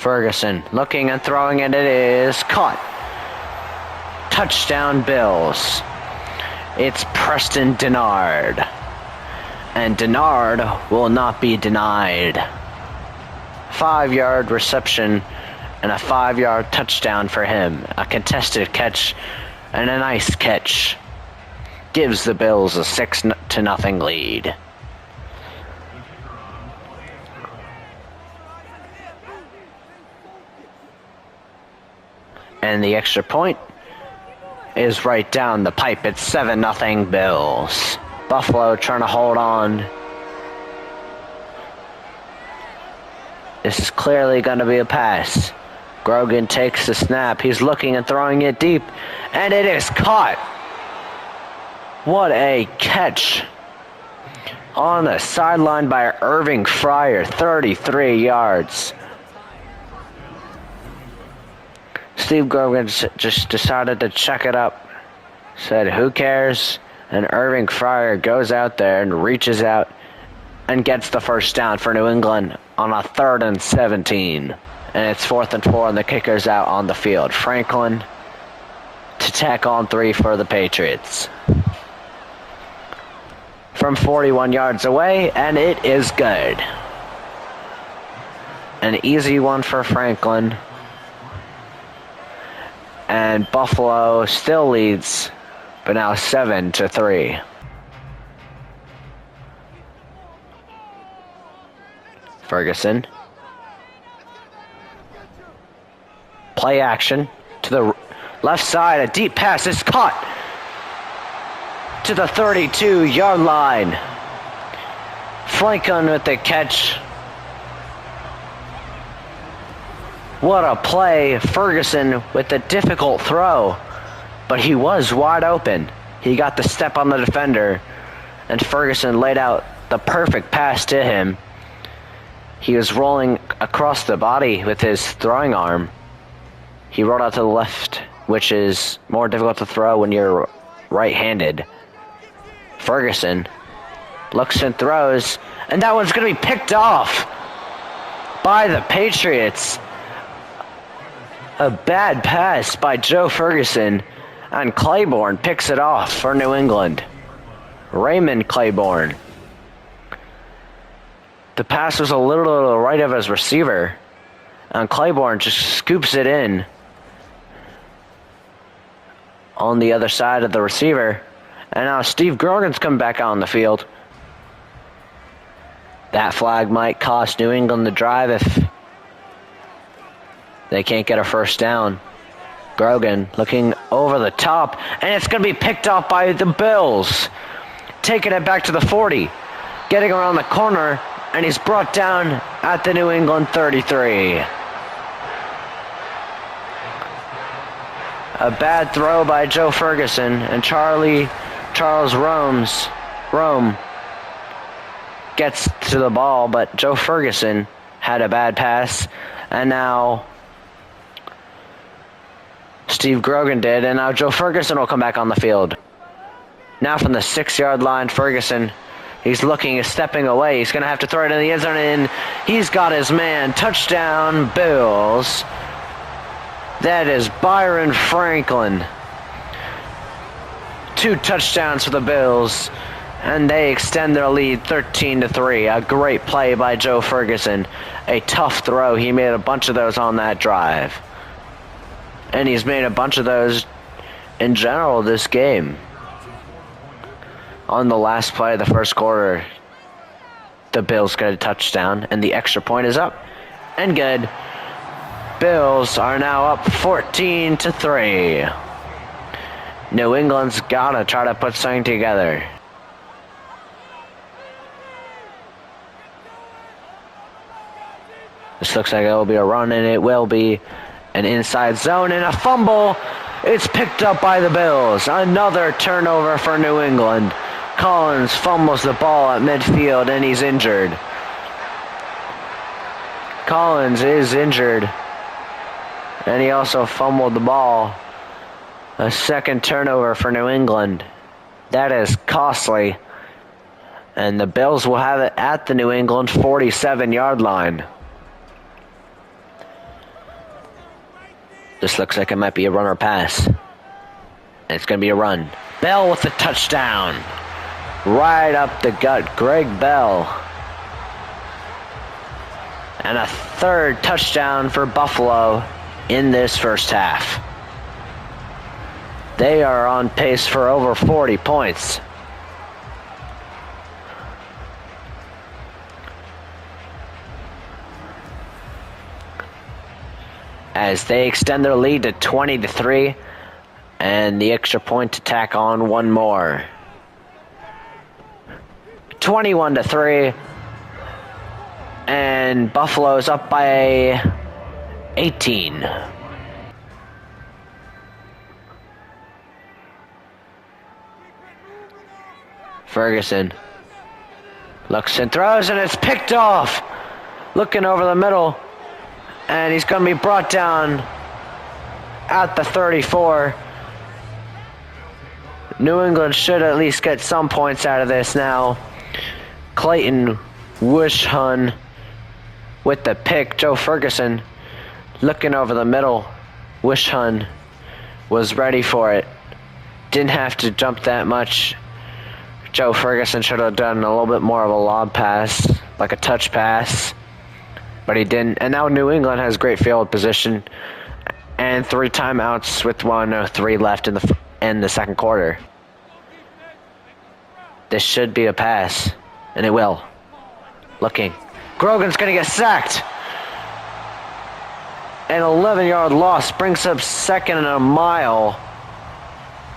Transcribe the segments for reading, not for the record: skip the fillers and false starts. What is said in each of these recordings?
Ferguson looking and throwing, and it is caught. Touchdown Bills. It's Preston Dennard. And Dennard will not be denied. 5-yard reception and a 5-yard touchdown for him. A contested catch and a nice catch. Gives the Bills a 6-0 lead. And the extra point is right down the pipe. It's 7-0 Bills. Buffalo trying to hold on. This is clearly going to be a pass. Grogan takes the snap. He's looking and throwing it deep. And it is caught. What a catch. On the sideline by Irving Fryer. 33 yards. Steve Grogan just decided to check it up. Said, who cares? And Irving Fryer goes out there and reaches out and gets the first down for New England on a 3rd and 17. And it's 4th and 4, and the kicker's out on the field. Franklin to tack on 3 for the Patriots. From 41 yards away, and it is good. An easy one for Franklin. And Buffalo still leads, but now 7-3. Ferguson. Play action to the left side. A deep pass is caught to the 32-yard line. Franklin with the catch. What a play. Ferguson with a difficult throw, but he was wide open. He got the step on the defender, and Ferguson laid out the perfect pass to him. He was rolling across the body with his throwing arm. He rolled out to the left, which is more difficult to throw when you're right-handed. Ferguson looks and throws, and that one's going to be picked off by the Patriots. A bad pass by Joe Ferguson, and Claiborne picks it off for New England. Raymond Claiborne. The pass was a little to the right of his receiver, and Claiborne just scoops it in on the other side of the receiver. And now Steve Grogan's come back out on the field. That flag might cost New England the drive if they can't get a first down. Grogan looking over the top, and it's going to be picked off by the Bills. Taking it back to the 40. Getting around the corner, and he's brought down at the New England 33. A bad throw by Joe Ferguson, and Charles Rome gets to the ball, but Joe Ferguson had a bad pass, and now Steve Grogan did, and now Joe Ferguson will come back on the field. Now from the 6-yard line, Ferguson, he's looking, he's stepping away. He's going to have to throw it in the end zone, and he's got his man. Touchdown, Bills. That is Byron Franklin. 2 touchdowns for the Bills, and they extend their lead 13-3. A great play by Joe Ferguson. A tough throw. He made a bunch of those on that drive. And he's made a bunch of those in general this game. On the last play of the first quarter, the Bills got a touchdown, and the extra point is up and good. Bills are now up 14-3. New England's gotta try to put something together. This looks like it will be a run, and it will be an inside zone and a fumble. It's picked up by the Bills. Another turnover for New England. Collins fumbles the ball at midfield, and he's injured. Collins is injured, and he also fumbled the ball. A second turnover for New England. That is costly. And the Bills will have it at the New England 47-yard line. This looks like it might be a run or pass. And it's going to be a run. Bell with the touchdown. Right up the gut, Greg Bell. And a third touchdown for Buffalo in this first half. They are on pace for over 40 points. As they extend their lead to 20-3, and the extra point to tack on one more. 21-3, and Buffalo's up by 18. Ferguson looks and throws, and it's picked off. Looking over the middle, and he's going to be brought down at the 34. New England should at least get some points out of this now. Clayton Wishun with the pick. Joe Ferguson looking over the middle. Wishun was ready for it. Didn't have to jump that much. Joe Ferguson should have done a little bit more of a lob pass, like a touch pass, but he didn't. And now New England has great field position and 3 timeouts with 1:03 left in the second quarter. This should be a pass, and it will. Looking. Grogan's going to get sacked. An 11-yard loss brings up second and a mile.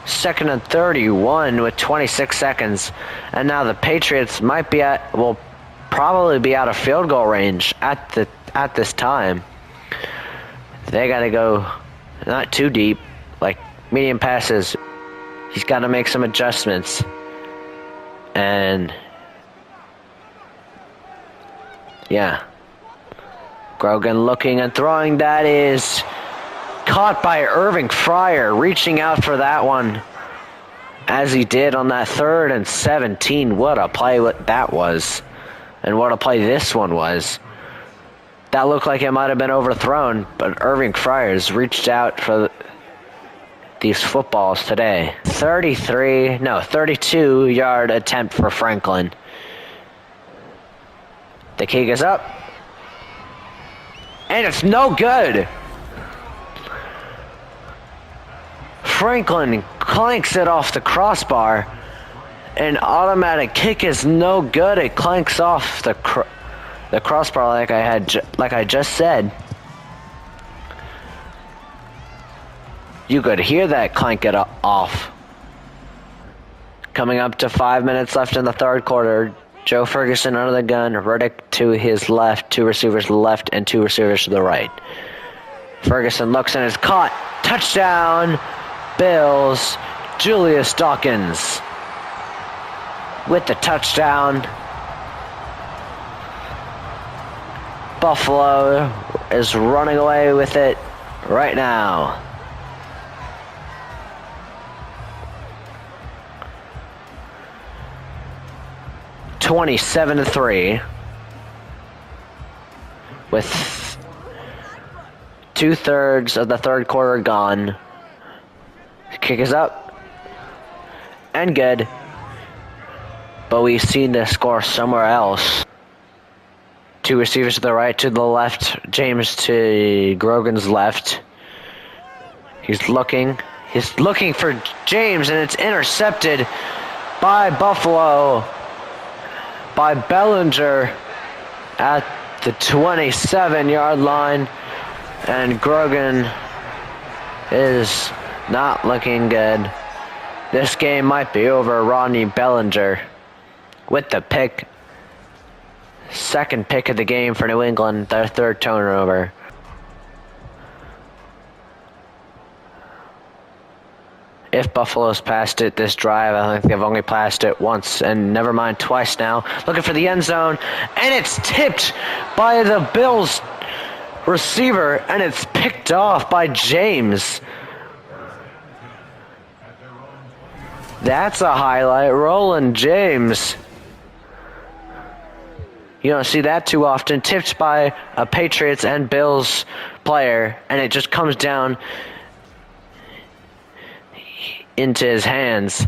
Second and 31 with 26 seconds. And now the Patriots will probably be out of field goal range at this time. They got to go not too deep, like medium passes. He's got to make some adjustments. And yeah. Grogan looking and throwing. That is caught by Irving Fryer, reaching out for that one, as he did on that 3rd and 17. What a play that was. And what a play this one was. That looked like it might have been overthrown, but Irving Fryer's reached out for these footballs today. 32-yard attempt for Franklin. The kick is up. And it's no good. Franklin clanks it off the crossbar. An automatic kick is no good. It clanks off the crossbar like I just said. You could hear that clank it off. Coming up to 5 minutes left in the third quarter. Joe Ferguson under the gun. Riddick to his left. 2 receivers to the left and 2 receivers to the right. Ferguson looks and is caught. Touchdown, Bills. Julius Dawkins with the touchdown. Buffalo is running away with it right now. (27-3) with 2/3 of the third quarter gone. Kick is up and good, but we've seen the score somewhere else. 2 receivers to the right, to the left. James to Grogan's left. He's looking for James, and it's intercepted by Buffalo, by Bellinger at the 27-yard line, and Grogan is not looking good. This game might be over. Rodney Bellinger with the pick. Second pick of the game for New England, their 3rd turnover. If Buffalo's passed it this drive, I think they've only passed it once, and never mind, twice now. Looking for the end zone, and it's tipped by the Bills receiver, and it's picked off by James. That's a highlight. Roland James You don't see that too often. Tipped by a Patriots and Bills player, and it just comes down into his hands.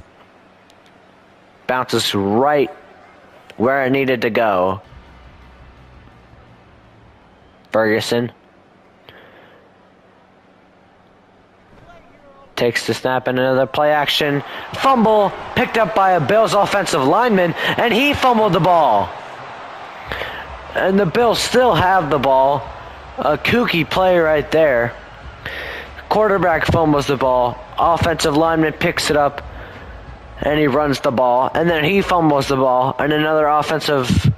Bounces right where it needed to go. Ferguson takes the snap and another play action. Fumble picked up by a Bills offensive lineman, and he fumbled the ball. And the Bills still have the ball. A kooky play right there. Quarterback fumbles the ball. Offensive lineman picks it up, and he runs the ball. And then he fumbles the ball, and another offensive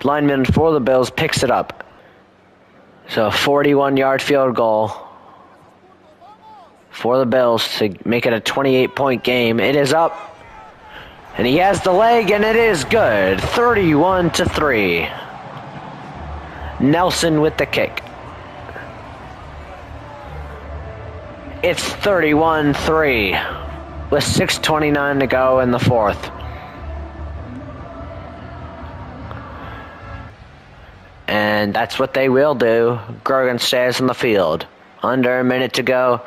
lineman for the Bills picks it up. So a 41-yard field goal for the Bills to make it a 28-point game. It is up, and he has the leg, and it is good. 31-3. Nelson with the kick. It's 31-3 with 6:29 to go in the fourth. And that's what they will do. Grogan stays on the field. Under a minute to go.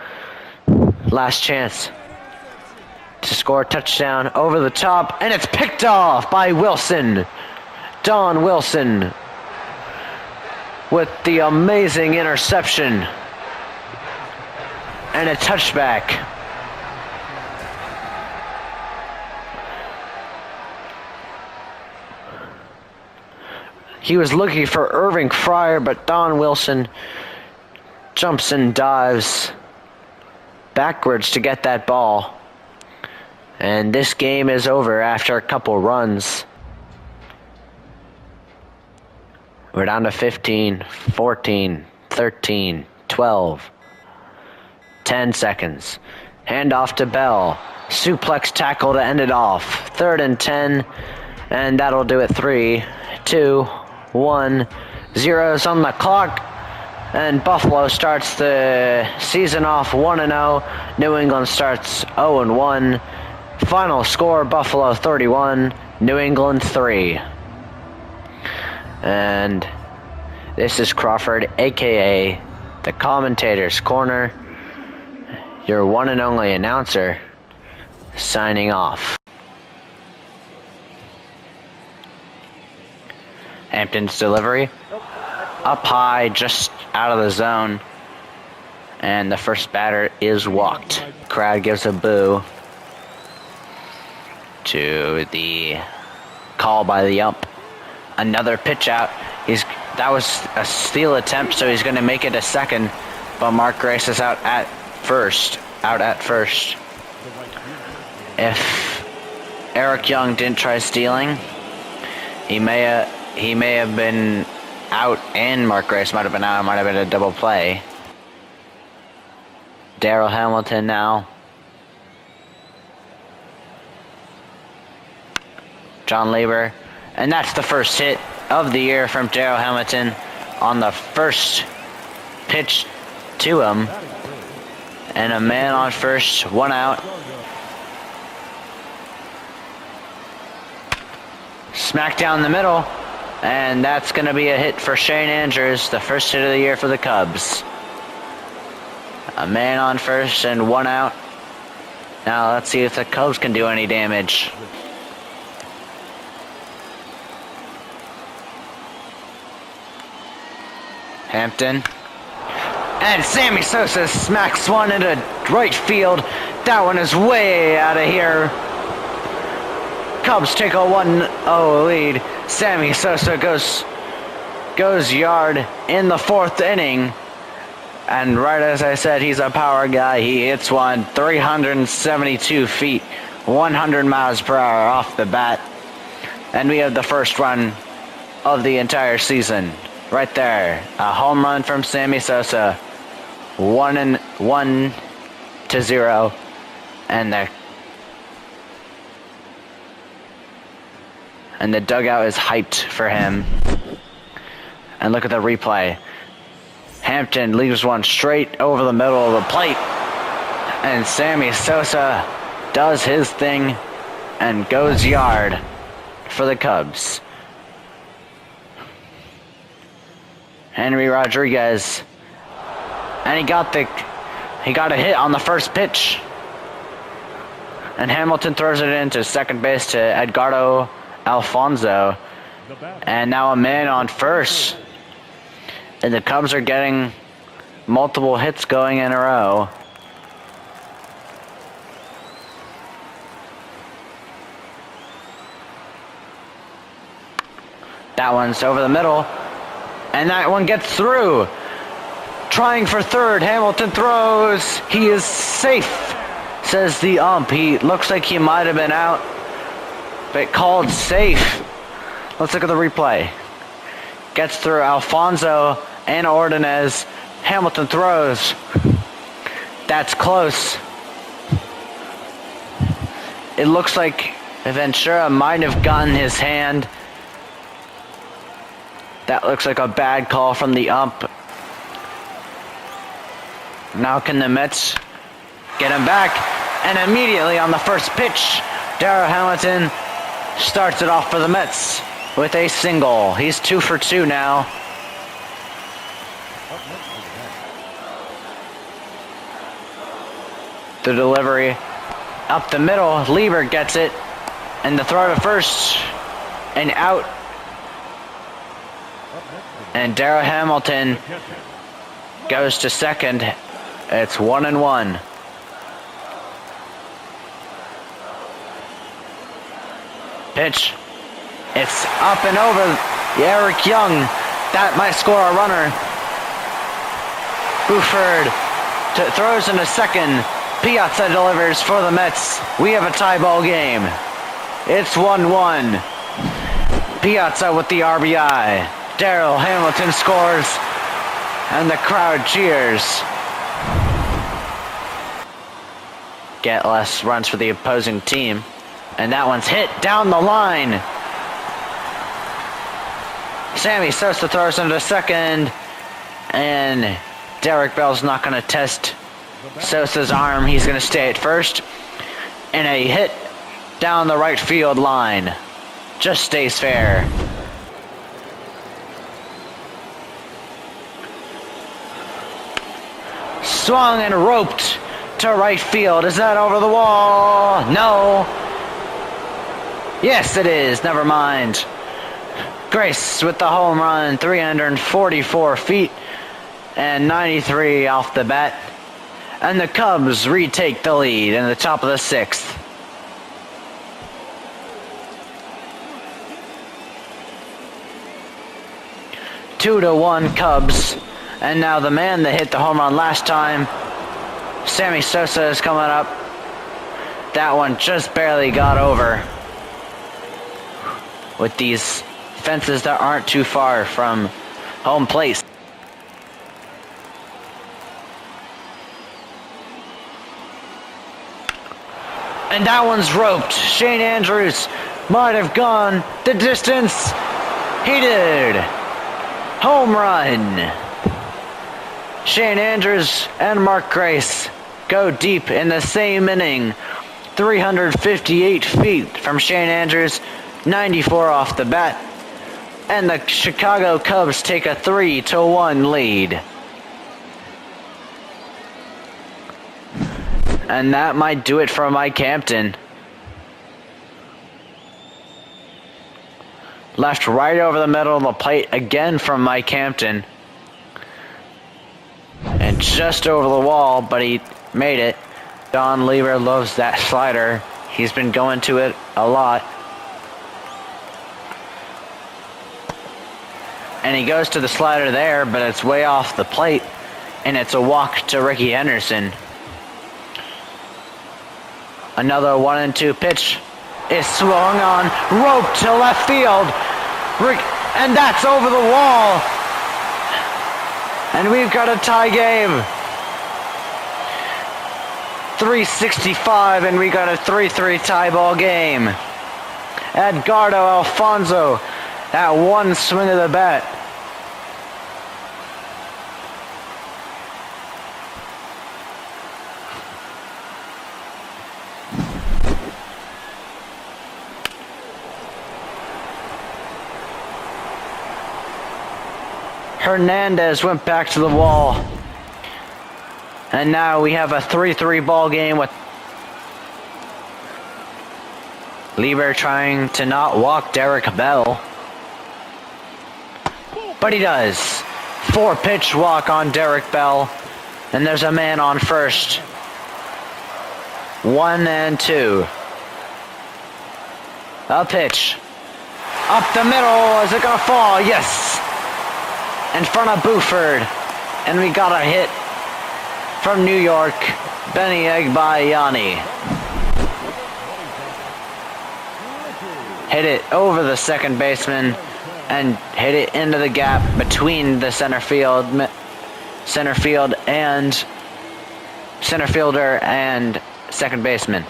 Last chance to score a touchdown over the top, and it's picked off by Wilson. Don Wilson with the amazing interception and a touchback. He was looking for Irving Fryer, but Don Wilson jumps and dives backwards to get that ball. And this game is over after a couple runs. We're down to 15, 14, 13, 12. 10 seconds. Handoff to Bell. Suplex tackle to end it off. 3rd and 10. And that'll do it. 3, 2, 1. Zeros on the clock. And Buffalo starts the season off 1-0. New England starts 0-1. Final score, Buffalo 31, New England 3. And this is Crawford, a.k.a. the Commentator's Corner, your one and only announcer, signing off. Hampton's delivery. Up high, just out of the zone. And the first batter is walked. Crowd gives a boo to the call by the ump. Another pitch out. That was a steal attempt, so he's going to make it a second. But Mark Grace is out at first. If Eric Young didn't try stealing, he may have been out, and Mark Grace might have been out. It might have been a double play. Darryl Hamilton now. John Lieber. And that's the first hit of the year from Darryl Hamilton on the first pitch to him. And a man on first, one out. Smack down the middle. And that's going to be a hit for Shane Andrews, the first hit of the year for the Cubs. A man on first and one out. Now let's see if the Cubs can do any damage. Hampton. And Sammy Sosa smacks one into right field. That one is way out of here. Cubs take a 1-0 lead. Sammy Sosa goes yard in the fourth inning. And right as I said, he's a power guy. He hits one 372 feet, 100 miles per hour off the bat. And we have the first run of the entire season. Right there, a home run from Sammy Sosa, 1-0, and the dugout is hyped for him. And look at the replay. Hampton leaves one straight over the middle of the plate, and Sammy Sosa does his thing and goes yard for the Cubs. Henry Rodriguez. And he got a hit on the first pitch. And Hamilton throws it into second base to Edgardo Alfonzo. And now a man on first. And the Cubs are getting multiple hits going in a row. That one's over the middle. And that one gets through. Trying for third. Hamilton throws. He is safe, says the ump. He looks like he might have been out, but called safe. Let's look at the replay. Gets through Alfonzo and Ordonez. Hamilton throws. That's close. It looks like Ventura might have gotten his hand. That looks like a bad call from the ump. Now can the Mets get him back? And immediately on the first pitch, Darryl Hamilton starts it off for the Mets with a single. He's 2 for 2 now. The delivery up the middle. Lieber gets it. And the throw to first. And out. And Darryl Hamilton goes to second. It's 1-1. Pitch. It's up and over. Eric Young. That might score a runner. Buford throws into second. Piazza delivers for the Mets. We have a tie ball game. It's 1-1. Piazza with the RBI. Darryl Hamilton scores. And the crowd cheers. Get less runs for the opposing team. And that one's hit down the line. Sammy Sosa throws into second. And Derek Bell's not going to test Sosa's arm. He's going to stay at first. And a hit down the right field line. Just stays fair. Swung and roped to right field. Is that over the wall? No. Yes, it is. Never mind. Grace with the home run. 344 feet and 93 off the bat. And the Cubs retake the lead in the top of the 6th. Two to 1 Cubs. And now the man that hit the home run last time, Sammy Sosa, is coming up. That one just barely got over. With these fences that aren't too far from home plate. And that one's roped. Shane Andrews might have gone the distance. He did. Home run. Shane Andrews and Mark Grace go deep in the same inning. 358 feet from Shane Andrews, 94 off the bat. And the Chicago Cubs take a 3-1 lead. And that might do it for Mike Hampton. Left right over the middle of the plate again from Mike Hampton. And just over the wall, but he made it. Don Lieber loves that slider. He's been going to it a lot. And he goes to the slider there, but it's way off the plate. And it's a walk to Ricky Henderson. Another 1-2 pitch is swung on, roped to left field. And that's over the wall. And we've got a tie game. 365, and we got a 3-3 tie ball game. Edgardo Alfonzo, that one swing of the bat. Hernandez went back to the wall. And now we have a 3-3 ball game with Lieber trying to not walk Derek Bell. But he does. 4-pitch walk on Derek Bell. And there's a man on first. 1-2. A pitch. Up the middle. Is it going to fall? Yes. In front of Buford. And we got a hit from New York. Benny Agbayani. Hit it over the second baseman and hit it into the gap between the center fielder and second baseman.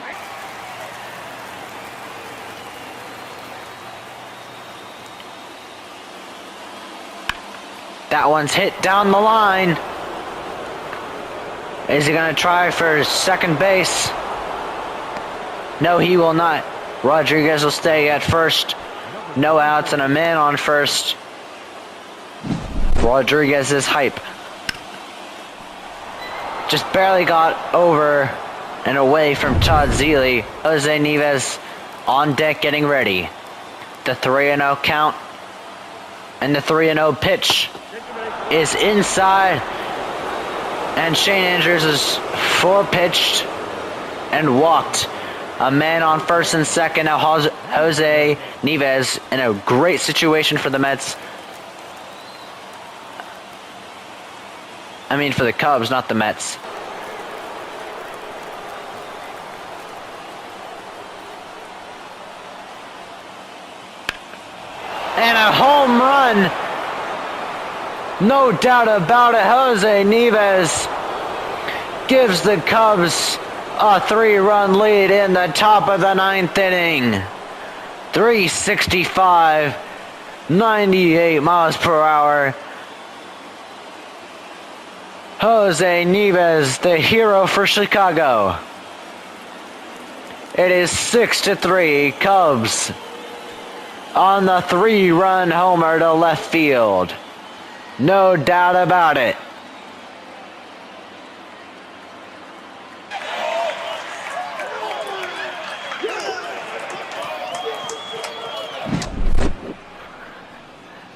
That one's hit down the line. Is he going to try for second base? No, he will not. Rodriguez will stay at first. No outs and a man on first. Rodriguez is hype. Just barely got over and away from Todd Zeile. Jose Nieves on deck getting ready. The 3-0 count. And the 3-0 pitch is inside. And Shane Andrews is 4-pitched and walked. A man on first and second. Now Jose Nieves in a great situation for the Mets. I mean for the Cubs, not the Mets. And a home run. No doubt about it. Jose Nieves gives the Cubs a 3-run lead in the top of the 9th inning. 365, 98 miles per hour. Jose Nieves, the hero for Chicago. It is 6-3 Cubs on the 3-run homer to left field. No doubt about it.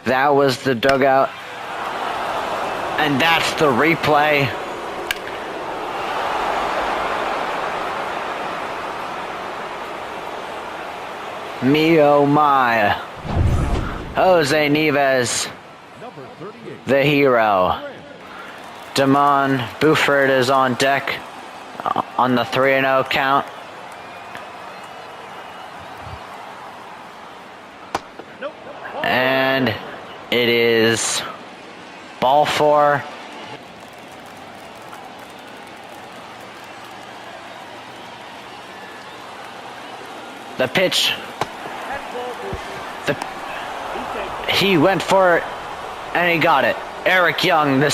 That was the dugout. And that's the replay. Me oh my. Jose Nieves, the hero. Damon Buford is on deck on the 3-0 count. And it is ball 4. The pitch. He went for it and he got it. Eric Young, the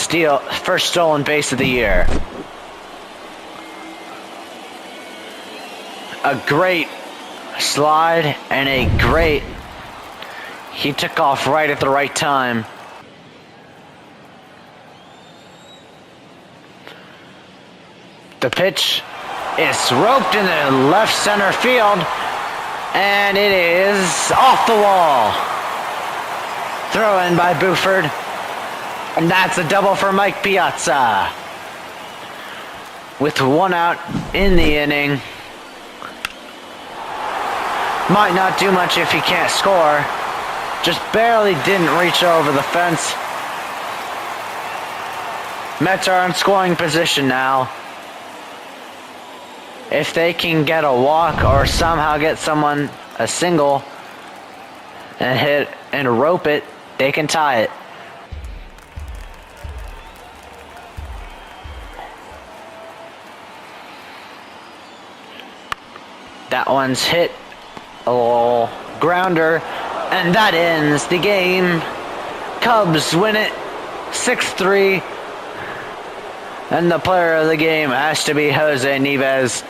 first stolen base of the year. A great slide and a great. He took off right at the right time. The pitch is roped in the left center field, and it is off the wall. Throw in by Buford, and that's a double for Mike Piazza. With 1 out in the inning. Might not do much if he can't score. Just barely didn't reach over the fence. Mets are in scoring position now. If they can get a walk or somehow get someone a single and hit and rope it, they can tie it. That one's hit. A little grounder. And that ends the game. Cubs win it 6-3. And the player of the game has to be Jose Nieves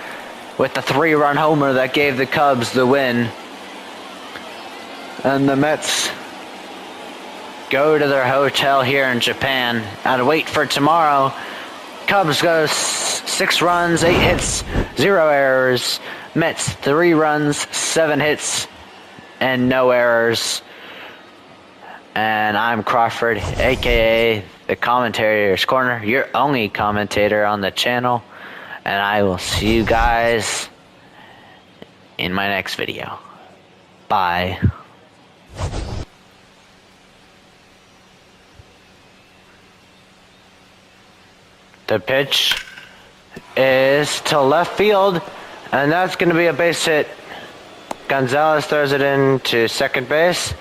with the 3-run homer that gave the Cubs the win. And the Mets go to their hotel here in Japan and wait for tomorrow. Cubs go 6 runs, 8 hits, 0 errors. Mets 3 runs, 7 hits, and no errors. And I'm Crawford, aka the Commentator's Corner, your only commentator on the channel. And I will see you guys in my next video. Bye. The pitch is to left field, and that's going to be a base hit. Gonzalez throws it into second base.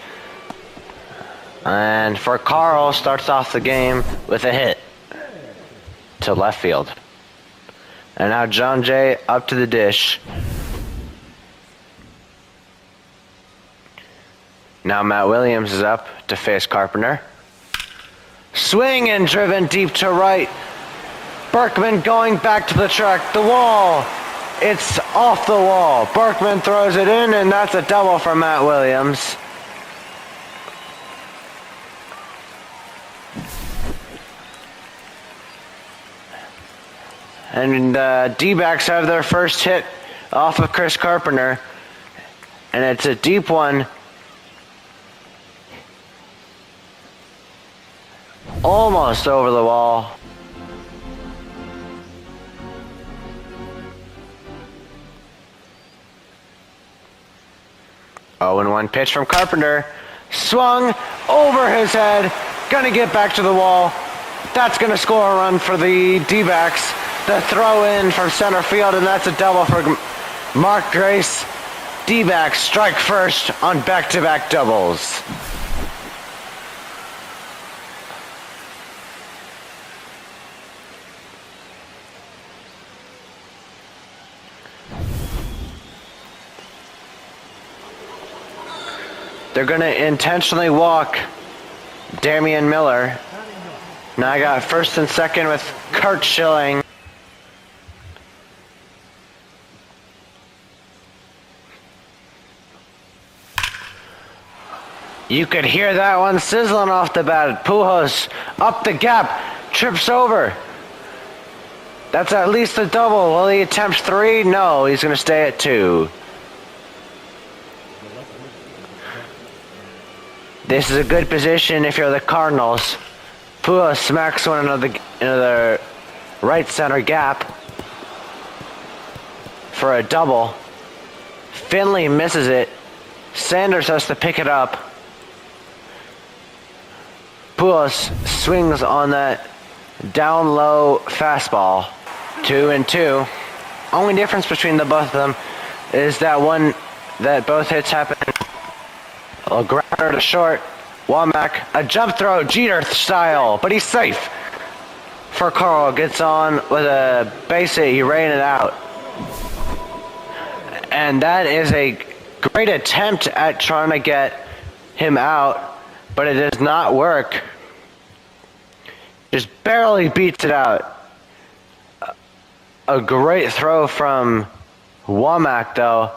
And for Carl, starts off the game with a hit to left field. And now John Jay up to the dish. Now Matt Williams is up to face Carpenter. Swing and driven deep to right. Berkman going back to the track, the wall. It's off the wall. Berkman throws it in, and that's a double for Matt Williams. And the D-backs have their first hit off of Chris Carpenter. And it's a deep one. Almost over the wall. Oh, and 1 pitch from Carpenter. Swung over his head. Gonna get back to the wall. That's gonna score a run for the D-backs. The throw in from center field, and that's a double for Mark Grace. D-backs strike first on back-to-back doubles. They're going to intentionally walk Damian Miller. Now I got first and second with Curt Schilling. You could hear that one sizzling off the bat. Pujols up the gap, trips over. That's at least a double. Will he attempt 3? No, he's going to stay at 2. This is a good position if you're the Cardinals. Pujols smacks one into the right center gap for a double. Finley misses it. Sanders has to pick it up. Pujols swings on that down low fastball. 2-2. Only difference between the both of them is that both hits happen. A grounder to short. Womack, a jump throw, Jeter style, but he's safe. For Carl, gets on with a base hit, he ran it out. And that is a great attempt at trying to get him out, but it does not work. Just barely beats it out. A great throw from Womack, though.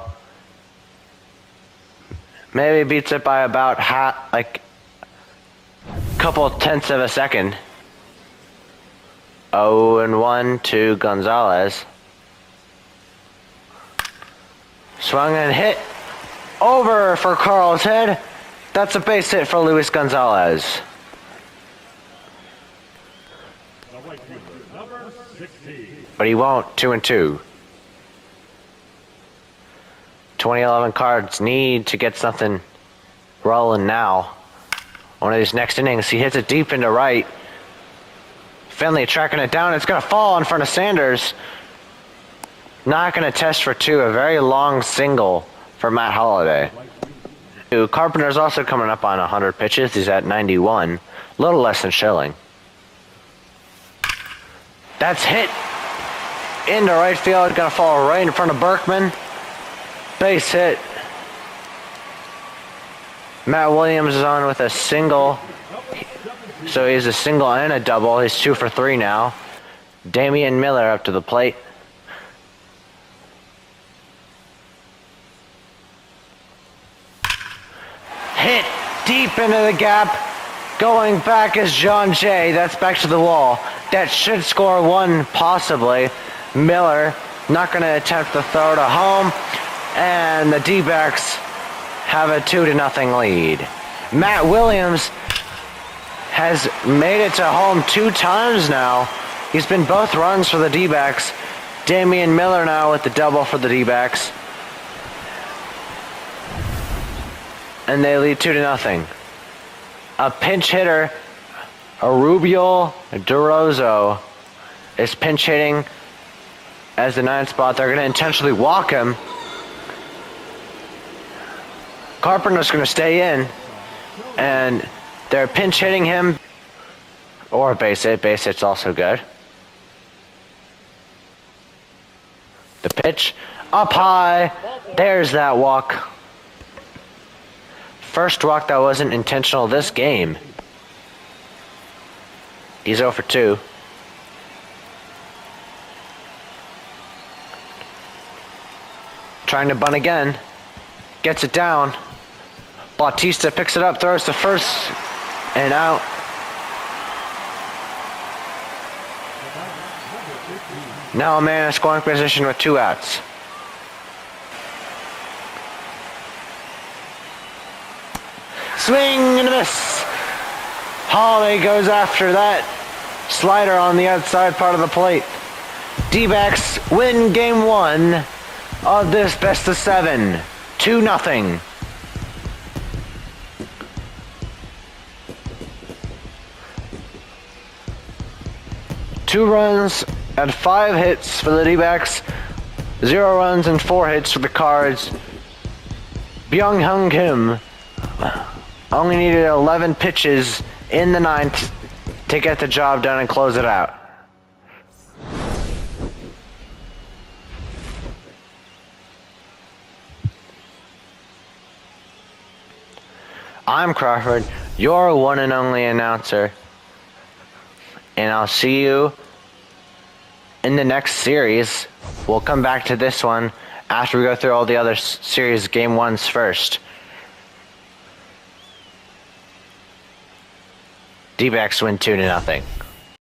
Maybe beats it by about couple tenths of a second. 0-1 to Gonzalez. Swung and hit over for Carl's head. That's a base hit for Luis Gonzalez. But he won't. 2-2. 2011 Cards need to get something rolling now. One of these next innings, he hits it deep into right. Finley tracking it down. It's going to fall in front of Sanders. Not going to test for 2. A very long single for Matt Holliday. Carpenter's also coming up on 100 pitches. He's at 91. A little less than Schilling. That's hit into right field. Going to fall right in front of Berkman. Base hit. Matt Williams is on with a single. So he's a single and a double. He's 2 for 3 now. Damian Miller up to the plate. Hit deep into the gap. Going back is John Jay. That's back to the wall. That should score one, possibly. Miller not going to attempt the throw to home. And the D-backs have a 2-0 lead. Matt Williams has made it to home 2 times now. He's been both runs for the D-backs. Damian Miller now with the double for the D-backs. And they lead 2-0. A pinch hitter, Arubio DeRozo, is pinch hitting as the 9th spot. They're going to intentionally walk him. Carpenter's going to stay in, and they're pinch hitting him. Or base hit. Base hit's also good. The pitch up high. There's that walk. First walk that wasn't intentional this game. He's 0 for 2. Trying to bunt again. Gets it down. Bautista picks it up, throws to first, and out. Now a man in scoring position with 2 outs. Swing and a miss. Hawley goes after that slider on the outside part of the plate. D-backs win game 1 of this best of 7. 2-0. Two runs and 5 hits for the D-backs. 0 runs and 4 hits for the Cards. Byung-Hyun Kim only needed 11 pitches in the 9th to get the job done and close it out. I'm Crawford, your one and only announcer, and I'll see you in the next series. We'll come back to this one after we go through all the other series game 1s first. D-backs win 2-0.